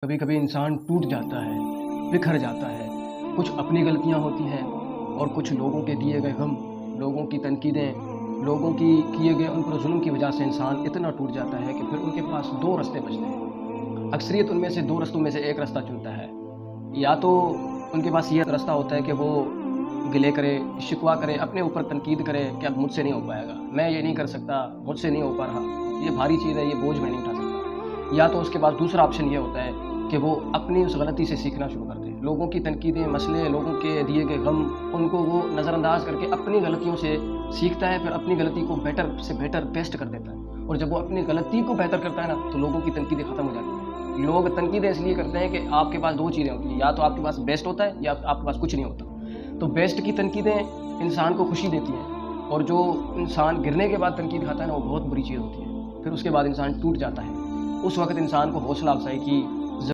کبھی کبھی انسان ٹوٹ جاتا ہے، بکھر جاتا ہے، کچھ اپنی غلطیاں ہوتی ہیں اور کچھ لوگوں کے دیے گئے غم، لوگوں کی تنقیدیں، لوگوں کی کیے گئے ان پر ظلم کی وجہ سے انسان اتنا ٹوٹ جاتا ہے کہ پھر ان کے پاس دو راستے بچتے ہیں۔ اکثریت ان میں سے دو رستوں میں سے ایک راستہ چنتا ہے، یا تو ان کے پاس یہ راستہ ہوتا ہے کہ وہ گلے کرے، شکوہ کرے، اپنے اوپر تنقید کرے کہ اب مجھ سے نہیں ہو پائے گا، میں یہ نہیں کر سکتا، مجھ سے نہیں ہو پا رہا، یہ بھاری چیز ہے، یہ بوجھ میں نہیں اٹھا سکتا۔ یا تو اس کے بعد دوسرا آپشن یہ ہوتا ہے کہ وہ اپنی اس غلطی سے سیکھنا شروع کر دے، لوگوں کی تنقیدیں، مسئلے، لوگوں کے دیے گئے غم، ان کو وہ نظر انداز کر کے اپنی غلطیوں سے سیکھتا ہے، پھر اپنی غلطی کو بیٹر سے بیٹر بیسٹ کر دیتا ہے۔ اور جب وہ اپنی غلطی کو بہتر کرتا ہے نا، تو لوگوں کی تنقیدیں ختم ہو جاتی ہیں۔ لوگ تنقیدیں اس لیے کرتے ہیں کہ آپ کے پاس دو چیزیں ہوتی ہیں، یا تو آپ کے پاس بیسٹ ہوتا ہے یا آپ کے پاس کچھ نہیں ہوتا۔ تو بیسٹ کی تنقیدیں انسان کو خوشی دیتی ہیں، اور جو انسان گرنے کے بعد تنقید کھاتا ہے نا، وہ بہت بری چیز ہوتی ہے۔ پھر اس کے بعد انسان ٹوٹ جاتا ہے۔ اس وقت انسان کو حوصلہ افزائی کی